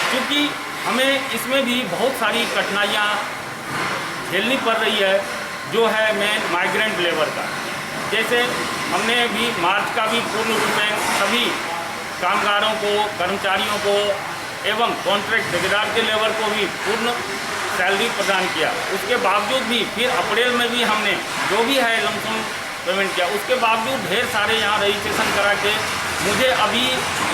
क्योंकि हमें इसमें भी बहुत सारी कठिनाइयाँ झेलनी पड़ रही है, जो है मेन माइग्रेंट लेबर का। जैसे हमने भी मार्च का भी पूर्ण रूप में सभी कामगारों को, कर्मचारियों को एवं कॉन्ट्रैक्ट ठेकेदार के लेबर को भी पूर्ण सैलरी प्रदान किया। उसके बावजूद भी फिर अप्रैल में भी हमने जो भी है लमसम पेमेंट किया। उसके बावजूद ढेर सारे यहाँ रजिस्ट्रेशन करा के मुझे अभी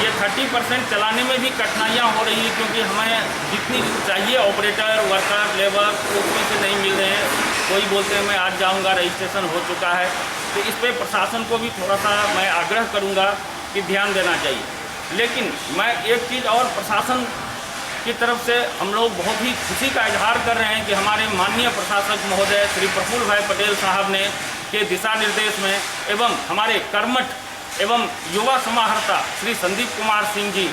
ये 30% चलाने में भी कठिनाइयाँ हो रही है, क्योंकि हमें जितनी चाहिए ऑपरेटर, वर्कर, लेबर उसमें से नहीं मिल रहे हैं। कोई बोलते हैं मैं आज जाऊँगा, रजिस्ट्रेशन हो चुका है। तो इस पर प्रशासन को भी थोड़ा सा मैं आग्रह करूँगा कि ध्यान देना चाहिए। लेकिन मैं एक चीज़ और प्रशासन की तरफ से हम लोग बहुत ही खुशी का इजहार कर रहे हैं कि हमारे माननीय प्रशासक महोदय श्री प्रफुल्ल भाई पटेल साहब ने के दिशा निर्देश में एवं हमारे कर्मठ एवं युवा समाहर्ता श्री संदीप कुमार सिंह जी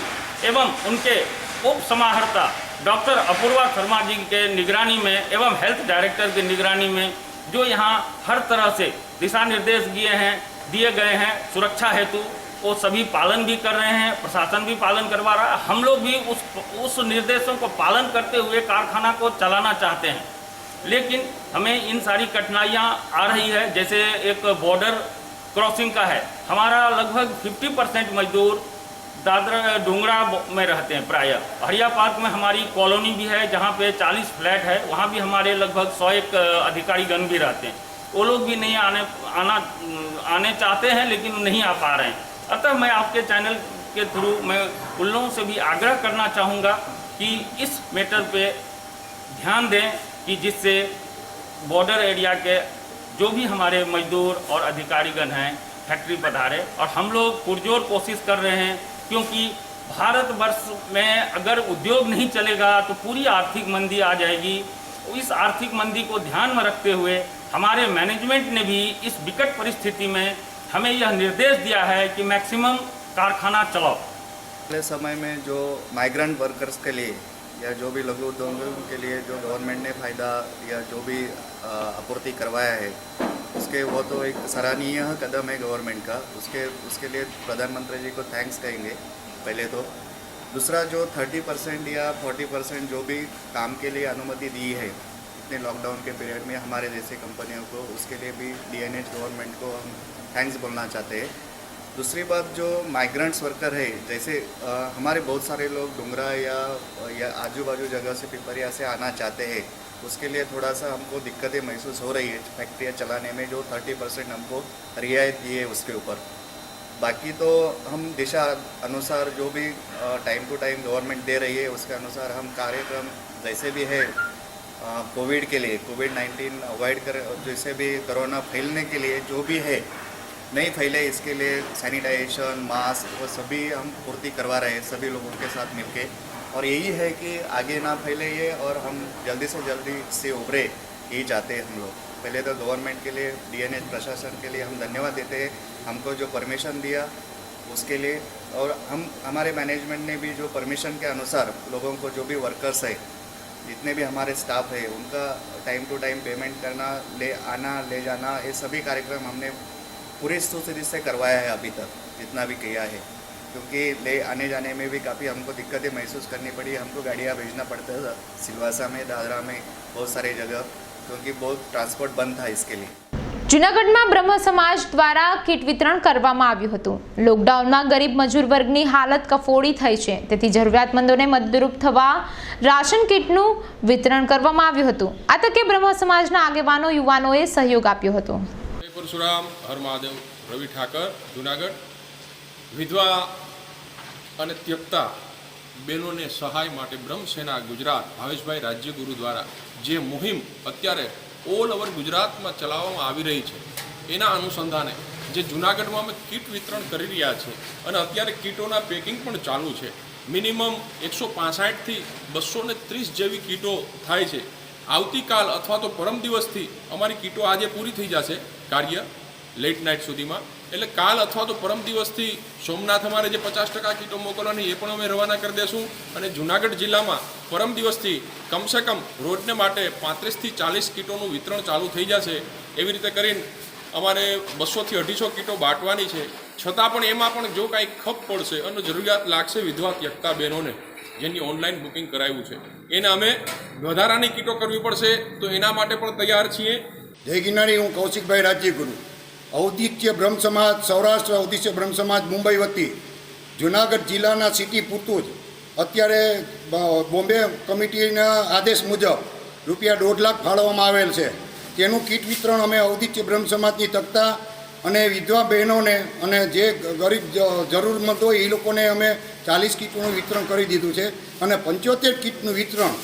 एवं उनके उप समाहर्ता डॉक्टर अपूर्वा शर्मा जी के निगरानी में एवं हेल्थ डायरेक्टर की निगरानी में जो यहाँ हर तरह से दिशा निर्देश दिए गए हैं सुरक्षा हेतु, वो सभी पालन भी कर रहे हैं, प्रशासन भी पालन करवा रहा है। हम लोग भी उस निर्देशों को पालन करते हुए कारखाना को चलाना चाहते हैं, लेकिन हमें इन सारी कठिनाइयाँ आ रही है। जैसे एक बॉर्डर क्रॉसिंग का है, हमारा लगभग 50% मजदूर दादरा डूंगरा में रहते हैं। प्रायः हरिया पार्क में हमारी कॉलोनी भी है, जहाँ पे 40 फ्लैट है, वहाँ भी हमारे लगभग 101 अधिकारीगण भी रहते हैं। वो लोग भी नहीं आने चाहते हैं, लेकिन नहीं आ पा रहे हैं। अतः मैं आपके चैनल के थ्रू मैं उन लोगों से भी आग्रह करना चाहूँगा कि इस मैटर पे ध्यान दें कि जिससे बॉर्डर एरिया के जो भी हमारे मजदूर और अधिकारीगण हैं फैक्ट्री पधारे। और हम लोग पुरजोर कोशिश कर रहे हैं, क्योंकि भारतवर्ष में अगर उद्योग नहीं चलेगा तो पूरी आर्थिक मंदी आ जाएगी। इस आर्थिक मंदी को ध्यान में रखते हुए हमारे मैनेजमेंट ने भी इस विकट परिस्थिति में हमें यह निर्देश दिया है कि मैक्सिमम कारखाना चलाओ। पिछले समय में जो माइग्रेंट वर्कर्स के लिए या जो भी लघु उद्योगों के लिए जो गवर्नमेंट ने फ़ायदा या जो भी आपूर्ति करवाया है, उसके वो तो एक सराहनीय कदम है गवर्नमेंट का। उसके लिए प्रधानमंत्री जी को थैंक्स कहेंगे पहले तो। दूसरा जो 30% या 40% जो भी काम के लिए अनुमति दी है इतने लॉकडाउन के पीरियड में हमारे जैसे कंपनियों को, उसके लिए भी DNH गवर्नमेंट को हम थैंक्स बोलना चाहते हैं। दूसरी बात जो माइग्रेंट्स वर्कर है, जैसे हमारे बहुत सारे लोग डुंगरा या आजू बाजू जगह से पिपरिया से आना चाहते हैं, उसके लिए थोड़ा सा हमको दिक्कतें महसूस हो रही है फैक्ट्रियाँ चलाने में। जो 30% हमको रियायत दी है उसके ऊपर। बाकी तो हम दिशा अनुसार जो भी टाइम टू टाइम गवर्नमेंट दे रही है उसके अनुसार हम कार्यक्रम जैसे भी है कोविड के लिए, कोविड-19 अवॉइड कर, जैसे भी कोरोना फैलने के लिए जो भी है नहीं फैले इसके लिए सैनिटाइजेशन, मास्क वो सभी हम पूर्ति करवा रहे हैं सभी लोगों के साथ मिलके। और यही है कि आगे ना फैले ये और हम जल्दी से जल्दी से उभरे, यही चाहते हैं हम लोग। पहले तो गवर्नमेंट के लिए, DNH प्रशासन के लिए हम धन्यवाद देते हैं, हमको जो परमिशन दिया उसके लिए। और हमारे मैनेजमेंट ने भी जो परमिशन के अनुसार लोगों को, जो भी वर्कर्स है, जितने भी हमारे स्टाफ है, उनका टाइम टू टाइम पेमेंट करना, ले जाना, ये सभी कार्यक्रम हमने पूरी सुस्ती से करवाया है अभी तक जितना भी किया है। क्योंकि ले आने जाने में भी काफ़ी हमको दिक्कतें महसूस करनी पड़ी। हमको गाड़ियाँ भेजना पड़ता था सिलवासा में, दादरा में, बहुत सारी जगह, क्योंकि बहुत ट्रांसपोर्ट बंद था इसके लिए। જૂનાગઢમાં બ્રહ્મ સમાજ દ્વારા કીટ વિતરણ કરવામાં આવ્યું હતું। લોકડાઉનમાં ગરીબ મજૂર વર્ગની હાલત કફોડી થઈ છે, તેથી જરૂરિયાતમંદોને મદદરૂપ થવા રાશન કીટનું વિતરણ કરવામાં આવ્યું હતું। આ તકે બ્રહ્મ સમાજના આગેવાનો યુવાનોએ સહયોગ આપ્યો હતો। પરશુરામ, હર મહાદેવ, રવિ ઠાકર, જૂનાગઢ। વિધવા અને ત્યક્તા બહેનોને સહાય માટે બ્રહ્મ સેના ગુજરાત ભાવેશભાઈ રાજ્યગુરુ દ્વારા જે મુહિમ અત્યારે ઓલ ઓવર ગુજરાતમાં ચલાવવામાં આવી રહી છે, એના અનુસંધાને જે જૂનાગઢમાં અમે કીટ વિતરણ કરી રહ્યા છે અને અત્યારે કીટોના પેકિંગ પણ ચાલુ છે। મિનિમમ 165થી 230 જેવી કીટો થાય છે। આવતીકાલ અથવા તો પરમ દિવસથી અમારી કીટો આજે પૂરી થઈ જશે કાર્ય લેટ નાઇટ સુધીમાં। એટલે કાલ અથવા તો પરમ દિવસથી સોમનાથ અમારે જે 50% કીટો મોકલવાની એ પણ અમે રવાના કરી દઈશું। અને જૂનાગઢ જિલ્લામાં પરમ દિવસથી કમસે કમ રોજને માટે 35થી 40 કીટોનું વિતરણ ચાલુ થઈ જશે। એવી રીતે કરીને અમારે 200થી 250 કીટો બાંટવાની છે। છતાં પણ એમાં પણ જો કાંઈ ખપ પડશે અને જરૂરિયાત લાગશે વિધવા ત્યક્તા બહેનોને જેની ઓનલાઈન બુકિંગ કરાવ્યું છે, એને અમે વધારાની કીટો કરવી પડશે તો એના માટે પણ તૈયાર છીએ। જય ગિરનારી, હું કૌશિકભાઈ રાજ્યગુરુ, ઔદિત્ય બ્રહ્મ સમાજ, સૌરાષ્ટ્ર ઔદિત્ય બ્રહ્મ સમાજ મુંબઈ વતી જૂનાગઢ જિલ્લાના સિટી પૂરતું જ અત્યારે બોમ્બે કમિટીના આદેશ મુજબ રૂપિયા 1.5 લાખ ફાળવવામાં આવેલ છે। તેનું કીટ વિતરણ અમે ઔદિત્ય બ્રહ્મ સમાજની તકતા અને વિધવા બહેનોને અને જે ગરીબ જરૂરમંદ હોય એ લોકોને અમે 40 કીટોનું વિતરણ કરી દીધું છે। અને 75 કીટનું વિતરણ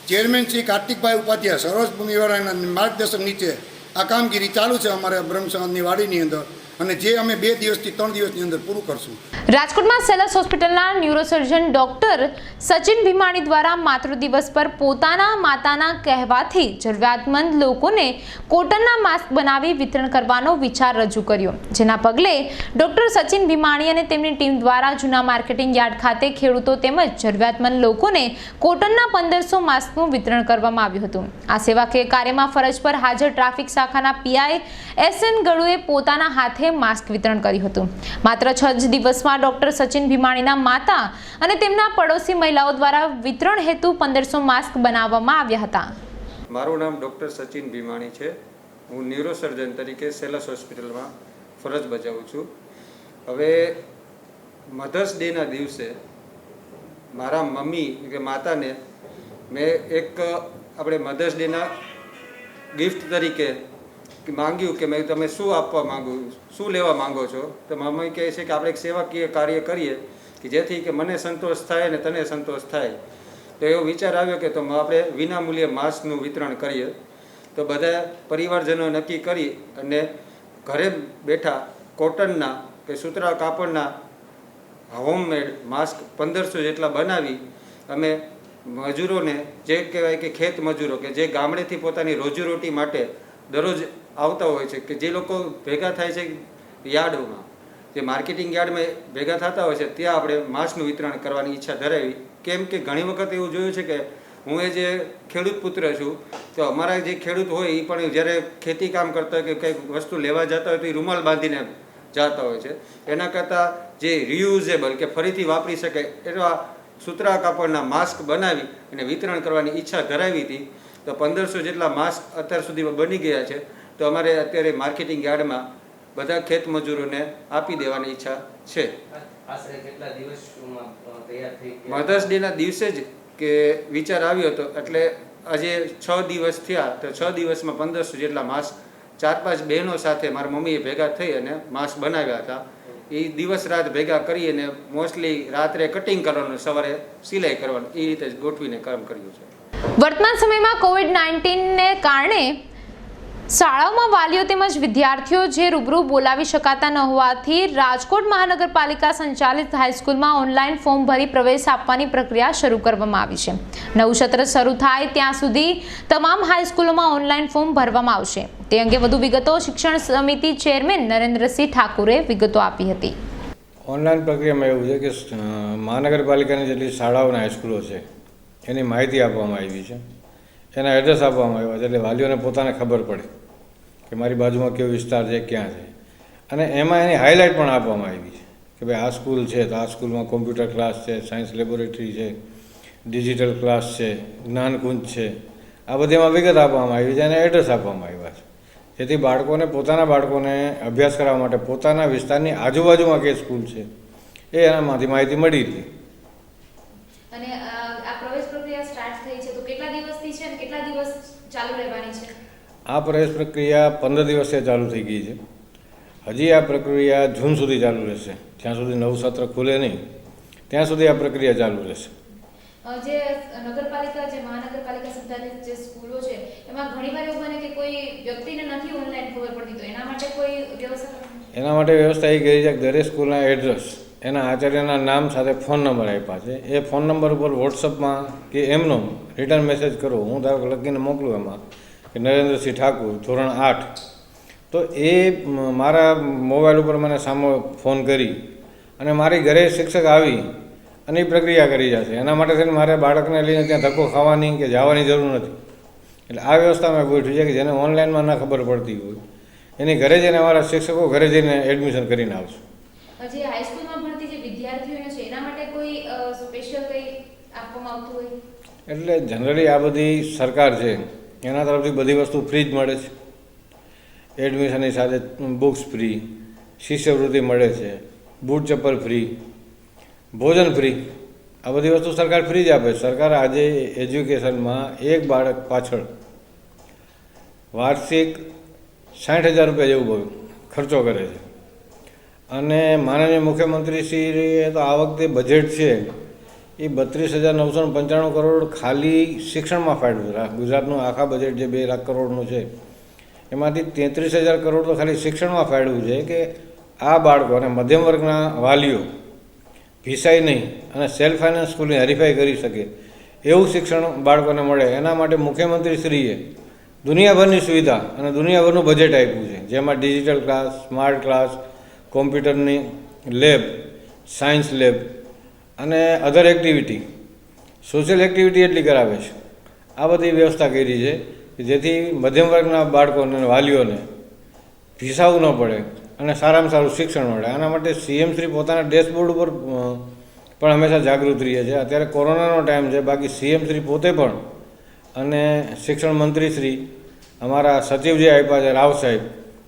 ચેરમેન શ્રી કાર્તિકભાઈ ઉપાધ્યાય સરોજ માર્ગદર્શન નીચે આ કામગીરી ચાલુ છે અમારા બ્રહ્મ સમાજની વાડીની અંદર, અને જે અમે 2 દિવસથી 3 દિવસની અંદર પૂરું કરશું। રાજકોટમાં સેલસ હોસ્પિટલના ન્યુરોસર્જન ડોક્ટર સચિન ભીમાણી દ્વારા માતૃ દિવસ પર પોતાના માતાના કહેવાથી જરૂરિયાતમંદ લોકોને કોટનના માસ્ક બનાવી વિતરણ કરવાનો વિચાર રજૂ કર્યો, જેના પગલે ડોક્ટર સચિન ભીમાણી અને તેમની ટીમ દ્વારા જૂના માર્કેટિંગ યાર્ડ ખાતે ખેડૂતો તેમજ જરૂરિયાતમંદ લોકોને કોટનના 1500 માસ્કનું વિતરણ કરવામાં આવ્યું હતું। આ સેવાકીય કાર્યમાં ફરજ પર હાજર ટ્રાફિક શાખાના PI SN ગળુએ પોતાના હાથે માસ્ક વિતરણ કર્યું હતું। માત્ર 6 જ દિવસમાં ડોક્ટર સચિન ભીમાણીના માતા અને તેમના પડોશી મહિલાઓ દ્વારા વિતરણ હેતુ 1500 માસ્ક બનાવવામાં આવ્યા હતા। મારું નામ ડોક્ટર સચિન ભીમાણી છે। હું ન્યુરોસર્જન તરીકે સેલસ હોસ્પિટલમાં ફરજ બજાવું છું। હવે મધર્સ ડેના દિવસે મારા મમ્મી કે માતાને મેં એક આપણે મધર્સ ડેના ગિફ્ટ તરીકે માંગ્યું કે મેં તમે શું આપવા માંગો, શું લેવા માંગો છો, તો મમ્મી કહે છે કે આપણે એક સેવાકીય કાર્ય કરીએ કે જેથી કે મને સંતોષ થાય અને તને સંતોષ થાય. તો એવો વિચાર આવ્યો કે તો આપણે વિનામૂલ્યે માસ્કનું વિતરણ કરીએ. તો બધા પરિવારજનો નક્કી કરી અને ઘરે બેઠા કોટનના કે સુતરા કાપડના હોમમેડ માસ્ક 1500 જેટલા બનાવી અમે મજૂરોને, જે કહેવાય કે ખેત મજૂરો કે જે ગામડેથી પોતાની રોજીરોટી માટે દરરોજ આવતા હોય છે, કે જે લોકો ભેગા થાય છે યાર્ડમાં, જે માર્કેટિંગ યાર્ડમાં ભેગા થતા હોય છે, ત્યાં આપણે માસ્કનું વિતરણ કરવાની ઈચ્છા ધરાવી. કેમ કે ઘણી વખત એવું જોયું છે કે હું એ જે ખેડૂત પુત્ર છું, તો અમારા જે ખેડૂત હોય એ પણ જ્યારે ખેતી કામ કરતા હોય કે કંઈક વસ્તુ લેવા જતા હોય તો એ રૂમાલ બાંધીને જતા હોય છે. એના કરતાં જે રિયુઝેબલ કે ફરીથી વાપરી શકે એવા સુતરા કાપડના માસ્ક બનાવી અને વિતરણ કરવાની ઈચ્છા ધરાવી હતી. તો 1500 જેટલા માસ્ક અત્યાર સુધીમાં બની ગયા છે. તો અમારે અત્યારે માર્કેટિંગ યાર્ડમાં બધા ખેત મજૂરોને આપી દેવાની ઈચ્છા છે. મધર્સ ડેના દિવસે જ કે વિચાર આવ્યો હતો, એટલે આજે 6 દિવસ થયા. તો 6 દિવસમાં 1500 જેટલા માસ્ક 4-5 બહેનો સાથે મારા મમ્મીએ ભેગા થઈ અને માસ્ક બનાવ્યા હતા. એ દિવસ રાત ભેગા કરી અને મોસ્ટલી રાત્રે કટિંગ કરવાનું, સવારે સિલાઈ કરવાનું, એ રીતે જ ગોઠવીને કામ કર્યું છે. વર્તમાન સમયમાં કોવિડ-19ને કારણે શાળાઓમાં વાલીઓ તેમજ વિદ્યાર્થીઓ જે રૂબરૂ બોલાવી શકાતા ન હોવાથી રાજકોટ મહાનગરપાલિકા સંચાલિત હાઈસ્કૂલમાં ઓનલાઈન ફોર્મ ભરી પ્રવેશ આપવાની પ્રક્રિયા શરૂ કરવામાં આવી છે. નવું સત્ર શરૂ થાય ત્યાં સુધી તમામ હાઈસ્કૂલોમાં ઓનલાઈન ફોર્મ ભરવામાં આવશે. તે અંગે વધુ વિગતો શિક્ષણ સમિતિ ચેરમેન નરેન્દ્રસિંહ ઠાકુરે વિગતો આપી હતી. ઓનલાઈન પ્રક્રિયામાં એવું છે કે મહાનગરપાલિકાની જેટલી શાળાઓ અને હાઈસ્કૂલો છે એની માહિતી આપવામાં આવી છે, એના એડ્રેસ આપવામાં આવ્યા છે, એટલે વાલીઓને પોતાને ખબર પડે કે મારી બાજુમાં કેવો વિસ્તાર છે, ક્યાં છે. અને એમાં એની હાઇલાઇટ પણ આપવામાં આવી છે કે ભાઈ આ સ્કૂલ છે તો આ સ્કૂલમાં કોમ્પ્યુટર ક્લાસ છે, સાયન્સ લેબોરેટરી છે, ડિજિટલ ક્લાસ છે, જ્ઞાનકુંજ છે, આ બધીમાં વિગત આપવામાં આવી છે અને એડ્રેસ આપવામાં આવ્યા છે, જેથી બાળકોને પોતાના બાળકોને અભ્યાસ કરવા માટે પોતાના વિસ્તારની આજુબાજુમાં કઈ સ્કૂલ છે એ એનામાંથી માહિતી મળી હતી. અને આ પ્રવેશ પ્રક્રિયા સ્ટાર્ટ થઈ છે તો કેટલા દિવસથી છે અને કેટલા દિવસ ચાલુ રહેવાની છે? આ પ્રવેશ પ્રક્રિયા 15 દિવસે ચાલુ થઈ ગઈ છે. હજી આ પ્રક્રિયા જૂન સુધી ચાલુ રહેશે. જ્યાં સુધી નવું સત્ર ખુલે નહીં ત્યાં સુધી આ પ્રક્રિયા ચાલુ રહેશે. જે નગરપાલિકા, જે મહાનગરપાલિકા સંચાલિત જે સ્કૂલો છે એમાં ઘણીવાર એવું બને કે કોઈ વ્યક્તિને નથી ઓનલાઈન ખબર પડતી, તો એના માટે કોઈ વ્યવસ્થા? એના માટે વ્યવસ્થા એ કરી છે કે દરેક સ્કૂલના એડ્રેસ, એના આચાર્યના નામ સાથે ફોન નંબર આપ્યા છે. એ ફોન નંબર ઉપર વોટ્સઅપમાં કે એમનો રિટર્ન મેસેજ કરો, હું ધારો કે લખીને મોકલું એમાં કે નરેન્દ્રસિંહ ઠાકુર ધોરણ 8, તો એ મારા મોબાઈલ ઉપર મને સામો ફોન કરી અને મારી ઘરે શિક્ષક આવી અને એ પ્રક્રિયા કરી જશે. એના માટે થઈને મારે બાળકને લઈને ત્યાં ધક્કો ખાવાની કે જવાની જરૂર નથી. એટલે આ વ્યવસ્થા મેં ગોઠવી છે કે જેને ઓનલાઈનમાં ના ખબર પડતી હોય એની ઘરે જઈને અમારા શિક્ષકો ઘરે જઈને એડમિશન કરીને આવશે. જે હાઈસ્કૂલમાં ભણતી જે વિદ્યાર્થીઓ છે એના માટે કોઈ સ્પેશિયલ કંઈ આપવામાં આવતું હોય? એટલે જનરલી આ બધી સરકાર છે એના તરફથી બધી વસ્તુ ફ્રી જ મળે છે. એડમિશનની સાથે બુક્સ ફ્રી, શિષ્યવૃત્તિ મળે છે, બૂટ ચપ્પલ ફ્રી, ભોજન ફ્રી, આ બધી વસ્તુ સરકાર ફ્રી જ આપે છે. સરકાર આજે એજ્યુકેશનમાં એક બાળક પાછળ વાર્ષિક 60,000 રૂપિયા જેવું ખર્ચો કરે છે. અને માનનીય મુખ્યમંત્રીશ્રીએ તો આ વખતે બજેટ છે એ 32,995 કરોડ ખાલી શિક્ષણમાં ફાળવ્યું છે. ગુજરાતનું આખા બજેટ જે 2 લાખ કરોડનું છે એમાંથી 33,000 કરોડ તો ખાલી શિક્ષણમાં ફાળવ્યું છે કે આ બાળકો અને મધ્યમ વર્ગના વાલીઓ ભીસાઈ નહીં અને સેલ્ફ ફાઇનાન્સ સ્કૂલની હરીફાઈ કરી શકે એવું શિક્ષણ બાળકોને મળે એના માટે મુખ્યમંત્રીશ્રીએ દુનિયાભરની સુવિધા અને દુનિયાભરનું બજેટ આપ્યું છે, જેમાં ડિજિટલ ક્લાસ, સ્માર્ટ ક્લાસ, કોમ્પ્યુટરની લેબ, સાયન્સ લેબ અને અધર એક્ટિવિટી, સોશિયલ એક્ટિવિટી એટલી કરાવે છે. આ બધી વ્યવસ્થા કરી છે કે જેથી મધ્યમ વર્ગના બાળકોને અને વાલીઓને ભીસાવવું ન પડે અને સારામાં સારું શિક્ષણ મળે. આના માટે સીએમ શ્રી પોતાના ડેશબોર્ડ ઉપર પણ હંમેશા જાગૃત રહીએ છે. અત્યારે કોરોનાનો ટાઈમ છે, બાકી સીએમ શ્રી પોતે પણ અને શિક્ષણ મંત્રી શ્રી, અમારા સચિવ જે આપ્યા છે રાવ સાહેબ,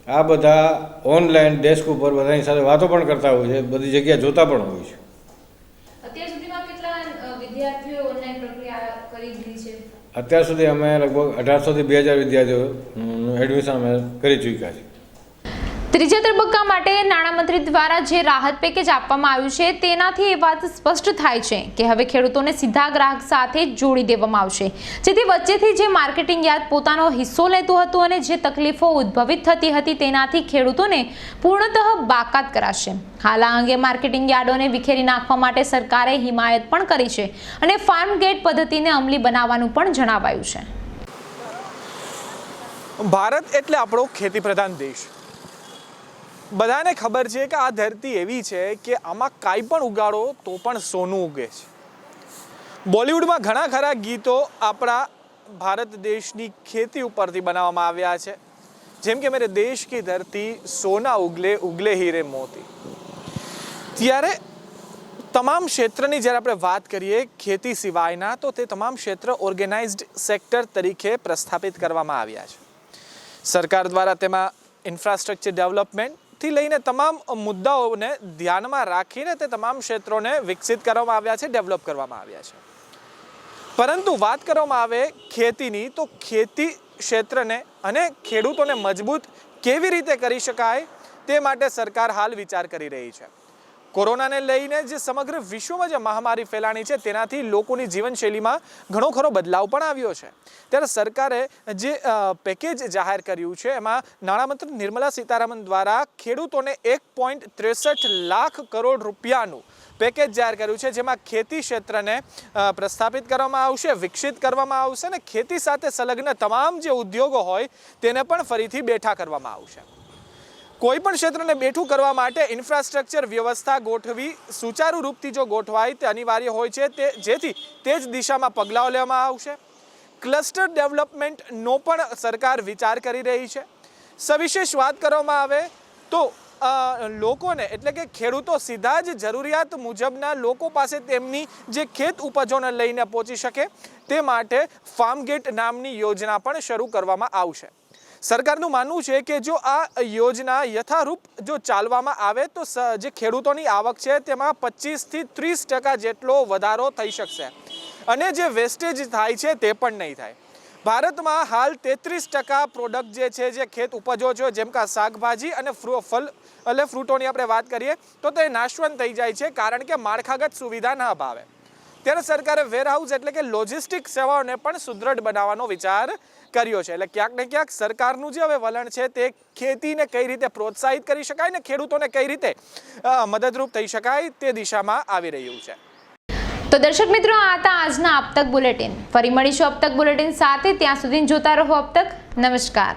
આ બધા ઓનલાઈન ડેસ્ક ઉપર બધાની સાથે વાતો પણ કરતા હોય છે, બધી જગ્યા જોતા પણ હોય છે. અત્યાર સુધીમાં કેટલા વિદ્યાર્થીઓ ઓનલાઈન પ્રક્રિયા કરી દીધી છે? અત્યાર સુધી અમે લગભગ 1800 થી 2000 વિદ્યાર્થીઓનું એડમિશન અમે કરી ચૂક્યા છીએ. ત્રીજા તબક્કા માટે નાણામંત્રી દ્વારા જે રાહત પેકેજ આપવામાં આવ્યું છે તેનાથી એ વાત સ્પષ્ટ થાય છે કે હવે ખેડૂતોને સીધા ગ્રાહક સાથે જોડી દેવામાં આવશે, જેથી વચ્ચેથી જે માર્કેટિંગ યાર્ડ પોતાનો હિસ્સો લેતું હતું અને જે તકલીફો ઉદ્ભવિત થતી હતી તેનાથી ખેડૂતોને પૂર્ણતઃ બાકાત કરાશે. હાલ આ અંગે માર્કેટિંગ યાર્ડોને વિખેરી નાખવા માટે સરકારે હિમાયત પણ કરી છે અને ફાર્મ ગેટ પદ્ધતિને અમલી બનાવવાનું પણ જણાવાયું છે. ભારત એટલે આપણો ખેતી પ્રધાન દેશ. બધાને ખબર છે કે આ ધરતી એવી છે કે આમાં કાંઈ પણ ઉગાડો તો પણ સોનું ઉગે છે. બોલિવૂડમાં ઘણા ખરા ગીતો આપણા ભારત દેશની ખેતી ઉપરથી બનાવવામાં આવ્યા છે, જેમ કે મેરે દેશ કી ધરતી સોના ઉગલે ઉગલે હીરે મોતી. ત્યારે તમામ ક્ષેત્રની જ્યારે આપણે વાત કરીએ ખેતી સિવાયના, તો તે તમામ ક્ષેત્ર ઓર્ગેનાઇઝડ સેક્ટર તરીકે પ્રસ્થાપિત કરવામાં આવ્યા છે. સરકાર દ્વારા તેમાં ઇન્ફ્રાસ્ટ્રક્ચર ડેવલપમેન્ટથી લઈને તમામ મુદ્દાઓને ધ્યાનમાં રાખીને તે તમામ ક્ષેત્રોને વિકસિત કરવામાં આવ્યા છે, ડેવલપ કરવામાં આવ્યા છે. પરંતુ વાત કરવામાં આવે ખેતીની, તો ખેતી ક્ષેત્રને અને ખેડૂતોને મજબૂત કેવી રીતે કરી શકાય તે માટે સરકાર હાલ વિચાર કરી રહી છે. કોરોનાને લઈને જે સમગ્ર વિશ્વમાં જે મહામારી ફેલાણી છે તેનાથી લોકોની જીવનશૈલીમાં ઘણો ખરો બદલાવ પણ આવ્યો છે. ત્યારે સરકારે જે પેકેજ જાહેર કર્યું છે એમાં નાણામંત્રી નિર્મલા સીતારામન દ્વારા ખેડૂતોને 1.63 લાખ કરોડ રૂપિયાનું પેકેજ જાહેર કર્યું છે, જેમાં ખેતી ક્ષેત્રને પ્રસ્થાપિત કરવામાં આવશે, વિકસિત કરવામાં આવશે અને ખેતી સાથે સંલગ્ન તમામ જે ઉદ્યોગો હોય તેને પણ ફરીથી બેઠા કરવામાં આવશે. કોઈ પણ ક્ષેત્રને બેઠું કરવા માટે ઇન્ફ્રાસ્ટ્રક્ચર વ્યવસ્થા ગોઠવી સુચારુ રૂપથી જો ગોઠવાય તે અનિવાર્ય હોય છે, જેથી તે જ દિશામાં પગલાઓ લેવામાં આવશે. ક્લસ્ટર ડેવલપમેન્ટનો પણ સરકાર વિચાર કરી રહી છે. સવિશેષ વાત કરવામાં આવે તો લોકોને એટલે કે ખેડૂતો સીધા જ જરૂરિયાત મુજબના લોકો પાસે તેમની જે ખેત ઉપજોને લઈને પહોંચી શકે તે માટે ફાર્મ ગેટ નામની યોજના પણ શરૂ કરવામાં આવશે. સરકારનું માનવું છે કે જો આ યોજના યથારૂપ જો ચાલવામાં આવે તો જે ખેડૂતોની આવક છે તેમાં 25થી 30% જેટલો વધારો થઈ શકશે અને જે વેસ્ટેજ થાય છે તે પણ નહીં થાય. ભારતમાં હાલ 33% પ્રોડક્ટ જે છે, જે ખેત ઉપજો છે, જેમ કે શાકભાજી અને ફળ એટલે ફ્રૂટોની આપણે વાત કરીએ તો તે નાશવંત થઈ જાય છે, કારણ કે માળખાગત સુવિધા ન અભાવે. ત્યારે સરકારે વેરહાઉસ એટલે કે લોજિસ્ટિક સેવાઓને પણ સુદૃઢ બનાવવાનો વિચાર કર્યો છે. એટલે ક્યાંક ને ક્યાંક સરકારનું જે હવે વલણ છે તે ખેતીને કઈ રીતે પ્રોત્સાહિત કરી શકાય ને ખેડૂતોને કઈ રીતે મદદરૂપ થઈ શકાય તે દિશામાં આવી રહ્યું છે. તો દર્શક મિત્રો, આ હતા આજના અબતક બુલેટિન. ફરી મળીશું અબતક બુલેટિન સાથે. ત્યાં સુધી જોતા રહો અબતક. નમસ્કાર.